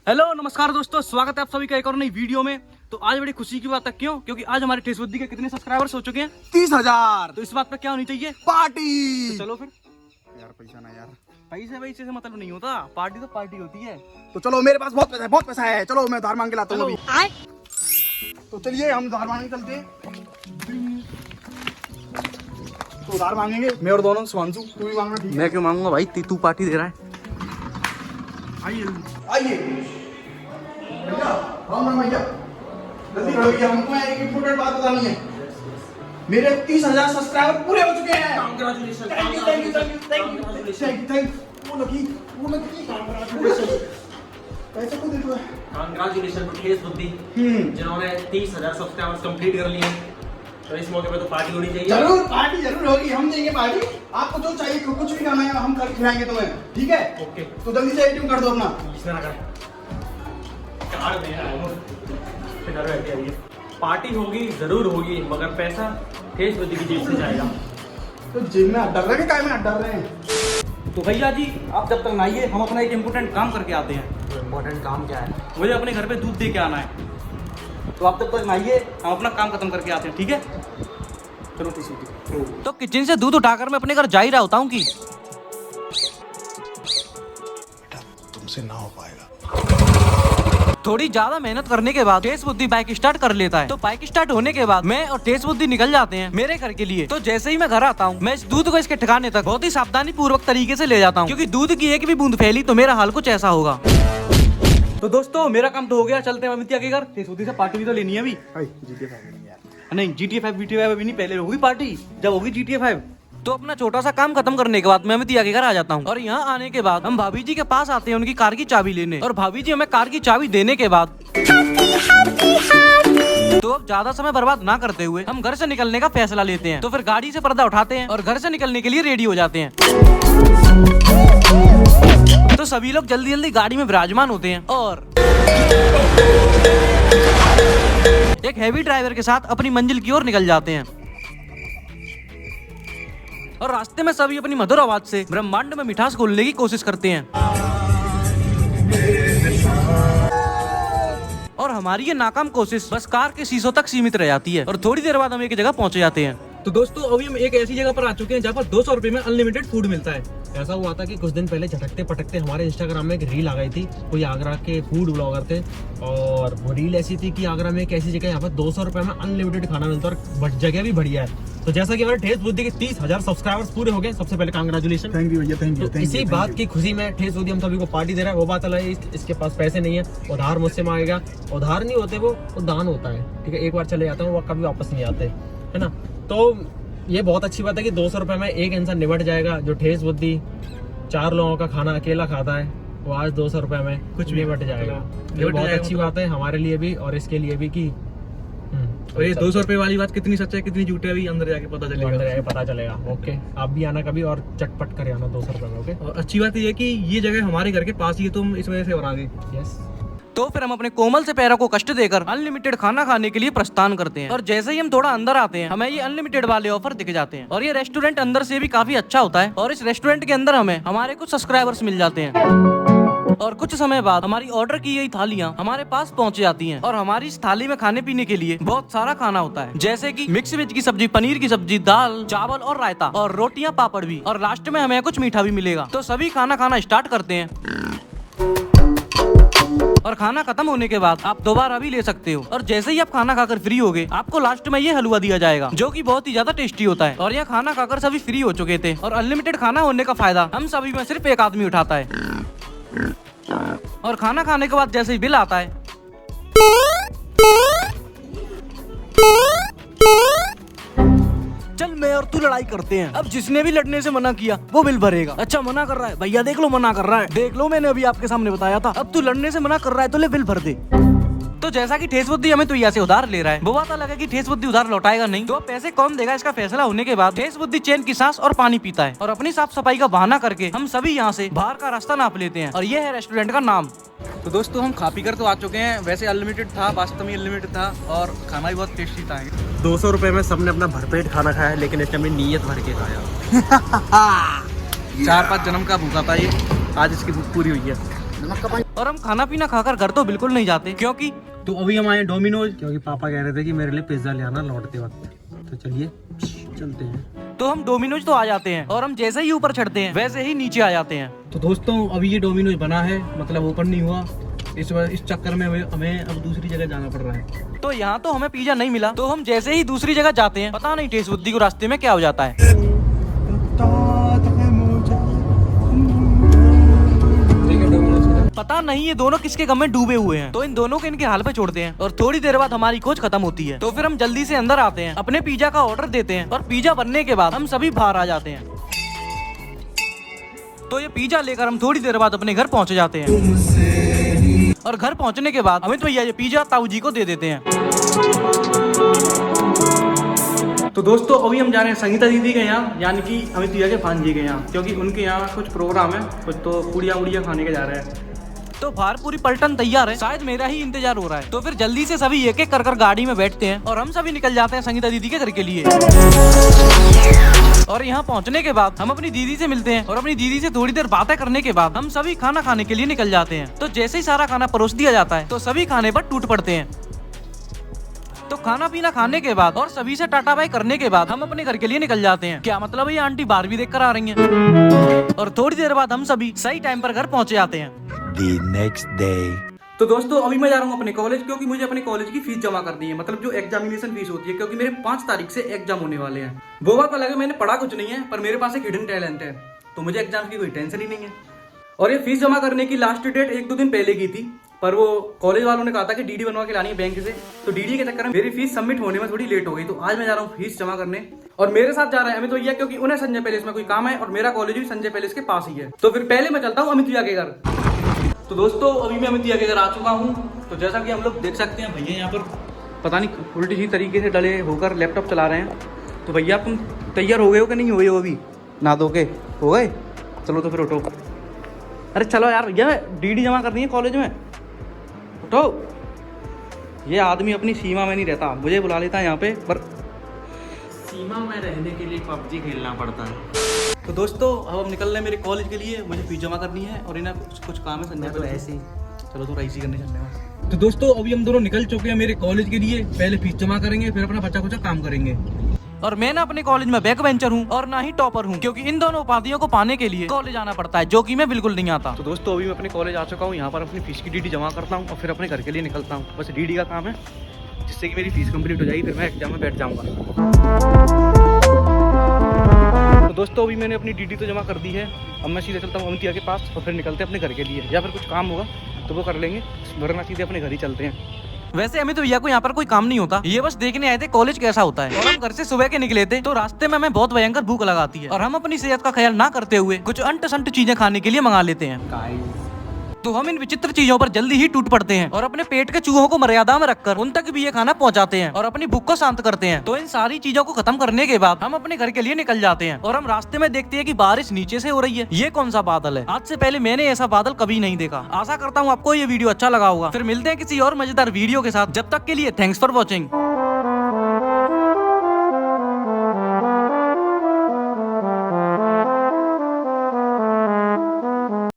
Hello नमस्कार दोस्तों, स्वागत है आप सभी का एक और नई वीडियो में। तो आज बड़ी खुशी की बात है, क्यों? क्योंकि आज हमारे ठेसबुद्धि के कितने सब्सक्राइबर्स हो चुके हैं? 30,000। तो इस बात पे क्या होनी चाहिए? पार्टी। तो चलो फिर। यार पैसा ना यार, पैसे से मतलब नहीं होता, पार्टी तो पार्टी होती है। तो चलो मेरे पास बहुत पैसा है। चलो मैं उधार मांग के लाता हूँ अभी। तो चलिए हम उधार मांगने चलते हैं। तो उधार मांगेंगे मैं और दोनों। सुभांशु तू भी मांगना, ठीक है? मैं क्यों मांगूंगा भाई, तू पार्टी दे रहा है। आइए भैया, राम भैया, जल्दी खड़ो भैया। हमको एक इम्पोर्टेंट बात बतानी है। मेरे 30,000 सब्सक्राइबर पूरे हो चुके हैं। Congratulations. Thank you. वो लकी पैसे को दे दो। Congratulations to ठेसबुद्धि, जिन्होंने 30,000 सब्सक्राइबर्स कंप्लीट कर लिए। तो इस मौके पे तो पार्टी होनी चाहिए। जरूर पार्टी जरूर होगी, हम देंगे पार्टी। आपको जो चाहिए कुछ भी खाना है हम कर खिलाएंगे तुम्हें, ठीक है? ओके। तो जल्दी से एटीएम कर दो अपना। इसमें ना कर। कार्ड दे रहा हूँ। इधर बैठे आइए। पार्टी होगी, जरूर होगी, मगर पैसा ठेसबुद्धि की जेब से जाएगा। तो जेब में डर रहे हैं, काय में डर रहे हैं? तो भैया जी आप जब तक ना आइए, हम अपना एक इम्पोर्टेंट काम करके आते हैं। तो इम्पोर्टेंट काम क्या है? मुझे अपने घर पे दूध दे के आना है। तो आप जब तक ना आइए, हम अपना काम खत्म करके आते हैं, ठीक है? चलो ठेसबुद्धि। तो किचन से दूध उठाकर मैं अपने घर जा ही रहा होता हूँ कि तुमसे ना हो पाएगा। थोड़ी ज्यादा मेहनत करने के बाद ठेसबुद्धि बाइक स्टार्ट कर लेता है। तो बाइक स्टार्ट होने के बाद मैं और ठेसबुद्धि निकल जाते हैं मेरे घर के लिए। तो जैसे ही मैं घर आता हूँ, मैं इस दूध को इसके ठिकाने तक बहुत ही सावधानी पूर्वक तरीके से ले जाता हूँ, क्योंकि दूध की एक भी बूंद फैली तो मेरा हाल कुछ ऐसा होगा। तो दोस्तों मेरा काम तो हो गया, चलते हैं अमितिया के घर। ठेसबुद्धि से पार्टी भी तो लेनी है अभी। नहीं GTA 5 VT5 अभी नहीं, पहले होगी पार्टी जब होगी GTA 5। तो अपना छोटा सा काम खत्म करने के बाद मैं अमितिया के घर आ जाता हूँ। और यहाँ आने के बाद हम भाभी जी के पास आते हैं उनकी कार की चाबी लेने। और भाभी जी हमें कार की चाबी देने के बाद तो अब ज्यादा समय बर्बाद ना करते हुए हम घर से निकलने का फैसला लेते हैं। तो फिर गाड़ी से पर्दा उठाते हैं और घर से निकलने के लिए रेडी हो जाते हैं। तो सभी लोग जल्दी जल्दी गाड़ी में विराजमान होते हैं और एक हैवी ड्राइवर के साथ अपनी मंजिल की ओर निकल जाते हैं। और रास्ते में सभी अपनी मधुर आवाज से ब्रह्मांड में मिठास घोलने की कोशिश करते हैं। और हमारी ये नाकाम कोशिश बस कार के शीशों तक सीमित रह जाती है और थोड़ी देर बाद हम एक जगह पहुंच जाते हैं। तो दोस्तों अभी हम एक ऐसी जगह पर आ चुके हैं जहाँ पर 200 रुपए में अनलिमिटेड फूड मिलता है। ऐसा हुआ था कि कुछ दिन पहले झटकते पटकते हमारे इंस्टाग्राम में एक रील आ गई थी। कोई आगरा के फूड ब्लॉगर थे और वो रील ऐसी थी कि आगरा में एक ऐसी जगह यहाँ पर 200 रुपए में अनलिमिटेड खाना मिलता है और जगह भी बढ़िया है। तो जैसा कि हमारे ठेसबुद्धि के 30,000 सब्सक्राइबर्स पूरे हो गए, सबसे पहले कांग्रेचुलेशन। थैंक यू भैया, थैंक यू। इसी बात की खुशी में ठेसबुद्धि हम सभी को पार्टी दे रहा है। वो बात अलग है, इसके पास पैसे नहीं है, उधार मुझसे मांगेगा। उधार नहीं होते, वो दान होता है, ठीक है? एक बार चले जाते हैं वो कभी वापस नहीं आते, है ना? तो ये बहुत अच्छी बात है कि 200 रुपए में एक इंसान निपट जाएगा। जो ठेसबुद्धि 4 लोगों का खाना अकेला खाता है, वो आज 200 रुपए में कुछ भी निपट जाएगा। ये बहुत अच्छी बात है हमारे लिए भी और इसके लिए भी कि और ये 200 रुपए वाली बात कितनी सच है कितनी झूठ है अभी अंदर जाके पता चलेगा। अंदर जाके पता चलेगा। ओके, आप भी आना कभी और चटपट कर आना 200 रुपए में। ओके, और अच्छी बात ये है कि ये जगह हमारे घर के पास ही है, तो हम इस वजह से और आ गए। यस। तो फिर हम अपने कोमल से पैरों को कष्ट देकर अनलिमिटेड खाना खाने के लिए प्रस्थान करते हैं। और जैसे ही हम थोड़ा अंदर आते हैं, हमें ये अनलिमिटेड वाले ऑफर दिख जाते हैं। और ये रेस्टोरेंट अंदर से भी काफी अच्छा होता है। और इस रेस्टोरेंट के अंदर हमें हमारे कुछ सब्सक्राइबर्स मिल जाते हैं। और कुछ समय बाद हमारी ऑर्डर की गई थालियां हमारे पास पहुंच जाती हैं। और हमारी इस थाली में खाने पीने के लिए बहुत सारा खाना होता है, जैसे कि मिक्स वेज की सब्जी, पनीर की सब्जी, दाल, चावल और रायता और रोटियां, पापड़ भी। और लास्ट में हमें कुछ मीठा भी मिलेगा। तो सभी खाना खाना स्टार्ट करते हैं और खाना खत्म होने के बाद आप दोबारा भी ले सकते हो। और जैसे ही आप खाना खाकर फ्री हो गए, आपको लास्ट में ये हलवा दिया जाएगा, जो कि बहुत ही ज्यादा टेस्टी होता है। और यह खाना खाकर सभी फ्री हो चुके थे। और अनलिमिटेड खाना होने का फायदा हम सभी में सिर्फ एक आदमी उठाता है। और खाना खाने के बाद जैसे ही बिल आता है, चल मैं और तू लड़ाई करते हैं। अब जिसने भी लड़ने से मना किया वो बिल भरेगा। अच्छा मना कर रहा है भैया, देख लो मना कर रहा है, देख लो मैंने अभी आपके सामने बताया था। अब तू लड़ने से मना कर रहा है तो ले बिल भर दे। तो जैसा कि ठेसबुद्धि हमें तुइया से उधार ले रहा है, वो बात अलग है कि ठेसबुद्धि उधार लौटाएगा नहीं। तो अब पैसे कौन देगा इसका फैसला होने के बाद ठेसबुद्धि चैन की सांस और पानी पीता है। और अपनी साफ सफाई का बहाना करके हम सभी यहाँ से बाहर का रास्ता नाप लेते हैं। और ये है रेस्टोरेंट का नाम। तो दोस्तों हम खा पी कर तो आ चुके हैं। वैसे अनलिमिटेड था, वास्तव में अनलिमिटेड था और खाना भी बहुत टेस्टी था। 200 रुपए में सबने अपना भरपेट खाना खाया, लेकिन इसने अपनी नीयत भर के खाया। 4-5 जन्म का भूखा था ये, आज इसकी भूख पूरी हुई है। नमक का पानी। और हम खाना पीना खाकर घर तो बिल्कुल नहीं जाते, क्योंकि तो अभी हम आए डोमिनोज, क्योंकि पापा कह रहे थे कि मेरे लिए पिज्जा ले आना लौटते वक्त। तो चलिए चलते हैं। तो हम डोमिनोज तो आ जाते हैं और हम जैसे ही ऊपर चढ़ते हैं वैसे ही नीचे आ जाते हैं। तो दोस्तों अभी ये डोमिनोज बना है, मतलब ओपन नहीं हुआ, इस चक्कर में हमें अब दूसरी जगह जाना पड़ रहा है। तो यहाँ तो हमें पिज्जा नहीं मिला, तो हम जैसे ही दूसरी जगह जाते हैं, पता नहीं टेस्ट बुद्धि को रास्ते में क्या हो जाता है। पता नहीं ये दोनों किसके गम में डूबे हुए हैं, तो इन दोनों को इनके हाल पे छोड़ते हैं और थोड़ी देर बाद हमारी खोज खत्म होती है। तो फिर हम जल्दी से अंदर आते हैं, अपने पिज्जा का ऑर्डर देते हैं और पिज्जा बनने के बाद हम सभी बाहर आ जाते हैं। तो ये पिज्जा लेकर हम थोड़ी देर बाद अपने घर पहुंच जाते हैं और घर पहुंचने के बाद अमित भैया ये पिज्जा ताऊ जी को दे देते हैं। तो दोस्तों अभी हम जा रहे हैं संगीता दीदी के यहाँ, यानी कि अमित भैया के भांजी के यहाँ, क्योंकि उनके यहाँ कुछ प्रोग्राम है, कुछ तो पुड़िया खाने के जा रहे हैं। तो बाहर पूरी पलटन तैयार है, शायद मेरा ही इंतजार हो रहा है। तो फिर जल्दी से सभी एक एक कर गाड़ी में बैठते हैं और हम सभी निकल जाते हैं संगीता दीदी के घर के लिए। और यहाँ पहुँचने के बाद हम अपनी दीदी से मिलते हैं और अपनी दीदी से थोड़ी देर बातें करने के बाद हम सभी खाना खाने के लिए निकल जाते हैं। तो जैसे ही सारा खाना परोस दिया जाता है तो सभी खाने पर टूट पड़ते हैं। तो खाना पीना खाने के बाद और सभी से टाटा बाय करने के बाद हम अपने घर के लिए निकल जाते हैं। क्या मतलब ये आंटी बाहर भी देख कर आ रही हैं। और थोड़ी देर बाद हम सभी सही टाइम पर घर पहुंचे जाते हैं। The next day. तो दोस्तों अभी मैं जा रहा हूँ अपने कॉलेज, क्योंकि मुझे अपने कॉलेज की फीस जमा करनी है, मतलब जो एग्जामिनेशन फीस होती है, क्योंकि मेरे 5 तारीख से एग्जाम होने वाले हैं। वो बात अलग है, मैंने पढ़ा कुछ नहीं है, पर मेरे पास एक हिडन टैलेंट है, तो मुझे एग्जाम की कोई टेंशन ही नहीं है। और ये फीस जमा करने की लास्ट डेट 1-2 दिन पहले की थी, पर वो कॉलेज वालों ने कहा था कि डीडी बनवा के लानी है बैंक से, तो डीडी के चक्कर में मेरी फीस सबमिट होने में थोड़ी लेट हो गई। तो आज मैं जा रहा हूँ फीस जमा करने, और मेरे साथ जा रहा है अमित भैया, क्योंकि उन्हें संजय पैलेस में कोई काम है और मेरा कॉलेज भी संजय पैलेस के पास ही है। तो फिर पहले मैं चलता हूँ अमित भैया के घर। तो दोस्तों अभी मैं अमित भैया के घर आ चुका हूँ। तो जैसा कि हम लोग देख सकते हैं, भैया यहाँ पर पता नहीं उल्टी सी तरीके से डले होकर लैपटॉप चला रहे हैं। तो भैया तुम तैयार हो गए हो कि नहीं हुए हो? अभी ना धो के हो गए? चलो तो फिर उठो। अरे चलो यार भैया, डीडी जमा करनी है कॉलेज में, उठो। ये आदमी अपनी सीमा में नहीं रहता, मुझे बुला लेता है यहाँ पे, पर सीमा में रहने के लिए PUBG खेलना पड़ता है। तो दोस्तों अब हम निकल रहे हैं मेरे कॉलेज के लिए, मुझे फीस जमा करनी है और इन्हें कुछ काम है संजय पे ऐसे ही। चलो तो रईसी करने चलने में। तो दोस्तों अभी हम दोनों निकल चुके हैं मेरे कॉलेज के लिए, पहले फीस जमा करेंगे फिर अपना बच्चा कुछ काम करेंगे। और मैं ना अपने कॉलेज में बैक बेंचर हूँ और ना ही टॉपर हूँ, क्योंकि इन दोनों उपाधियों को पाने के लिए कॉलेज आना पड़ता है, जो कि मैं बिल्कुल नहीं आता। तो दोस्तों अभी मैं अपने कॉलेज आ चुका हूँ, यहाँ पर अपनी फीस की डीडी जमा करता हूँ और फिर अपने घर के लिए निकलता हूँ। बस डीडी का काम है, जिससे कि मेरी फीस कंप्लीट हो जाएगी, फिर मैं एग्जाम में बैठ जाऊँगा। तो दोस्तों अभी मैंने अपनी डीडी तो जमा कर दी है, अब मैं सीधे चलता हूँ अमित भैया के पास और फिर निकलते हैं अपने घर के लिए, या फिर कुछ काम होगा तो वो कर लेंगे, वरना सीधे अपने घर ही चलते हैं। वैसे अमित भैया को यहाँ पर कोई काम नहीं होता, ये बस देखने आए थे कॉलेज कैसा होता है। और हम घर से सुबह के निकले थे, तो रास्ते में हमें बहुत भयंकर भूख लगाती है और हम अपनी सेहत का ख्याल ना करते हुए कुछ अंट संट चीजें खाने के लिए मंगा लेते हैं। तो हम इन विचित्र चीजों पर जल्दी ही टूट पड़ते हैं और अपने पेट के चूहों को मर्यादा में रखकर उन तक भी ये खाना पहुंचाते हैं और अपनी भूख को शांत करते हैं। तो इन सारी चीजों को खत्म करने के बाद हम अपने घर के लिए निकल जाते हैं और हम रास्ते में देखते हैं कि बारिश नीचे से हो रही है। ये कौन सा बादल है? आज से पहले मैंने ऐसा बादल कभी नहीं देखा। आशा करता हूँ आपको ये वीडियो अच्छा लगा होगा। फिर मिलते हैं किसी और मजेदार वीडियो के साथ, जब तक के लिए थैंक्स फॉर वॉचिंग।